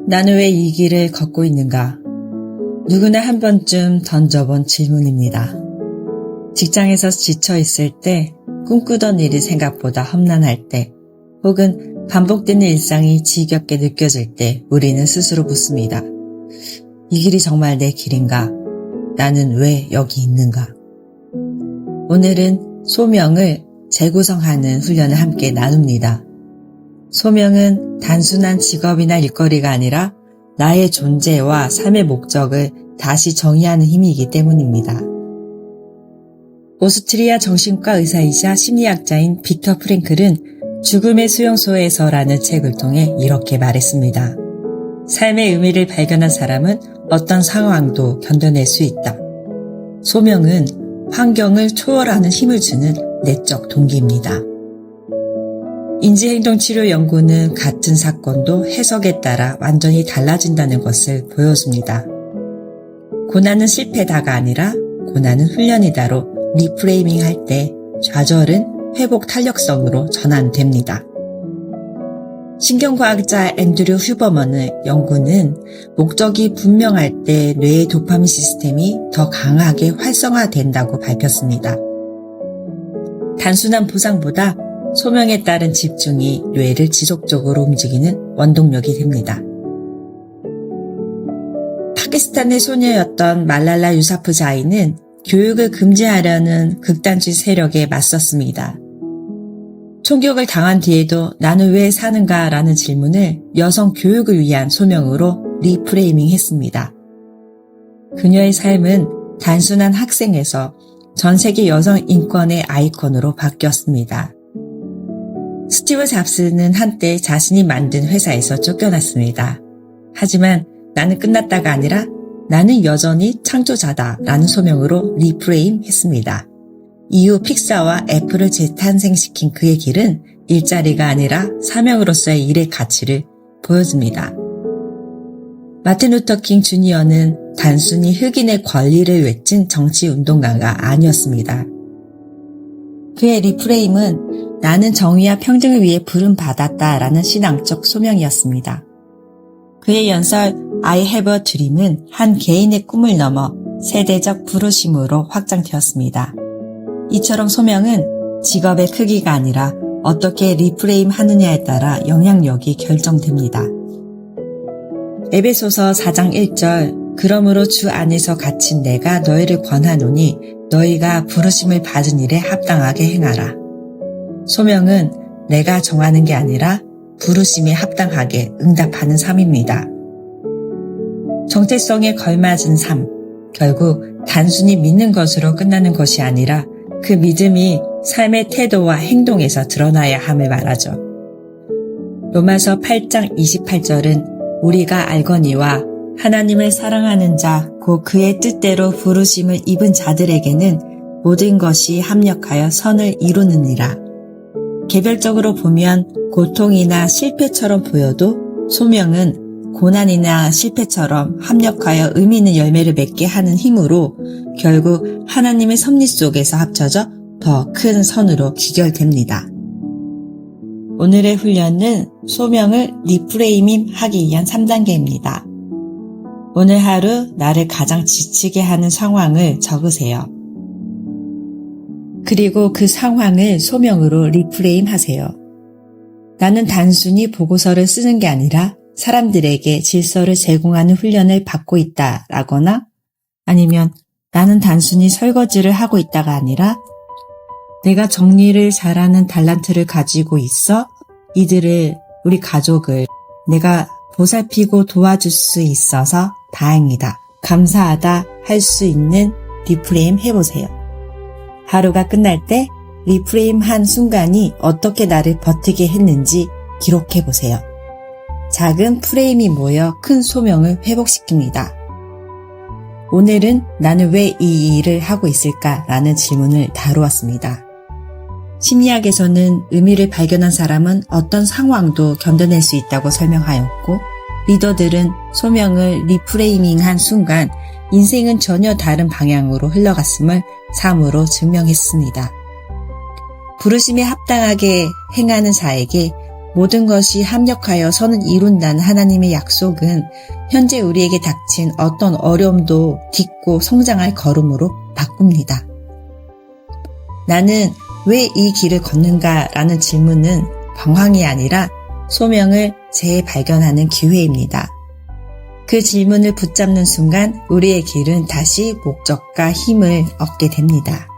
나는 왜 이 길을 걷고 있는가? 누구나 한 번쯤 던져본 질문입니다. 직장에서 지쳐있을 때, 꿈꾸던 일이 생각보다 험난할 때, 혹은 반복되는 일상이 지겹게 느껴질 때 우리는 스스로 묻습니다. 이 길이 정말 내 길인가? 나는 왜 여기 있는가? 오늘은 소명을 재구성하는 훈련을 함께 나눕니다. 소명은 단순한 직업이나 일거리가 아니라 나의 존재와 삶의 목적을 다시 정의하는 힘이기 때문입니다. 오스트리아 정신과 의사이자 심리학자인 빅터 프랭클은 죽음의 수용소에서라는 책을 통해 이렇게 말했습니다. 삶의 의미를 발견한 사람은 어떤 상황도 견뎌낼 수 있다. 소명은 환경을 초월하는 힘을 주는 내적 동기입니다. 인지행동치료 연구는 같은 사건도 해석에 따라 완전히 달라진다는 것을 보여줍니다. 고난은 실패다가 아니라 고난은 훈련이다로 리프레이밍 할 때 좌절은 회복 탄력성으로 전환됩니다. 신경과학자 앤드류 휴버먼의 연구는 목적이 분명할 때 뇌의 도파민 시스템이 더 강하게 활성화된다고 밝혔습니다. 단순한 보상보다 소명에 따른 집중이 뇌를 지속적으로 움직이는 원동력이 됩니다. 파키스탄의 소녀였던 말랄라 유사프자이는 교육을 금지하려는 극단주의 세력에 맞섰습니다. 총격을 당한 뒤에도 나는 왜 사는가 라는 질문을 여성 교육을 위한 소명으로 리프레이밍 했습니다. 그녀의 삶은 단순한 학생에서 전 세계 여성 인권의 아이콘으로 바뀌었습니다. 스티브 잡스는 한때 자신이 만든 회사에서 쫓겨났습니다. 하지만 나는 끝났다가 아니라 나는 여전히 창조자다 라는 소명으로 리프레임 했습니다. 이후 픽사와 애플을 재탄생시킨 그의 길은 일자리가 아니라 사명으로서의 일의 가치를 보여줍니다. 마틴 루터 킹 주니어는 단순히 흑인의 권리를 외친 정치운동가가 아니었습니다. 그의 리프레임은 나는 정의와 평등을 위해 부름받았다라는 신앙적 소명이었습니다. 그의 연설 I have a dream은 한 개인의 꿈을 넘어 세대적 부르심으로 확장되었습니다. 이처럼 소명은 직업의 크기가 아니라 어떻게 리프레임 하느냐에 따라 영향력이 결정됩니다. 에베소서 4장 1절 그러므로 주 안에서 갇힌 내가 너희를 권하노니 너희가 부르심을 받은 일에 합당하게 행하라. 소명은 내가 정하는 게 아니라 부르심에 합당하게 응답하는 삶입니다. 정체성에 걸맞은 삶, 결국 단순히 믿는 것으로 끝나는 것이 아니라 그 믿음이 삶의 태도와 행동에서 드러나야 함을 말하죠. 로마서 8장 28절은 우리가 알거니와 하나님을 사랑하는 자, 곧 그의 뜻대로 부르심을 입은 자들에게는 모든 것이 합력하여 선을 이루느니라. 개별적으로 보면 고통이나 실패처럼 보여도 소명은 고난이나 실패처럼 합력하여 의미 있는 열매를 맺게 하는 힘으로 결국 하나님의 섭리 속에서 합쳐져 더 큰 선으로 귀결됩니다. 오늘의 훈련은 소명을 리프레이밍 하기 위한 3단계입니다. 오늘 하루 나를 가장 지치게 하는 상황을 적으세요. 그리고 그 상황을 소명으로 리프레임 하세요. 나는 단순히 보고서를 쓰는 게 아니라 사람들에게 질서를 제공하는 훈련을 받고 있다라거나 아니면 나는 단순히 설거지를 하고 있다가 아니라 내가 정리를 잘하는 달란트를 가지고 있어 우리 가족을 내가 보살피고 도와줄 수 있어서 다행이다, 감사하다 할 수 있는 리프레임 해보세요. 하루가 끝날 때 리프레임 한 순간이 어떻게 나를 버티게 했는지 기록해보세요. 작은 프레임이 모여 큰 소명을 회복시킵니다. 오늘은 나는 왜 이 일을 하고 있을까라는 질문을 다루었습니다. 심리학에서는 의미를 발견한 사람은 어떤 상황도 견뎌낼 수 있다고 설명하였고, 리더들은 소명을 리프레이밍한 순간 인생은 전혀 다른 방향으로 흘러갔음을 삶으로 증명했습니다. 부르심에 합당하게 행하는 자에게 모든 것이 합력하여 선을 이룬다는 하나님의 약속은 현재 우리에게 닥친 어떤 어려움도 딛고 성장할 걸음으로 바꿉니다. 나는 왜 이 길을 걷는가 라는 질문은 방황이 아니라 소명을 재발견하는 기회입니다. 그 질문을 붙잡는 순간 우리의 길은 다시 목적과 힘을 얻게 됩니다.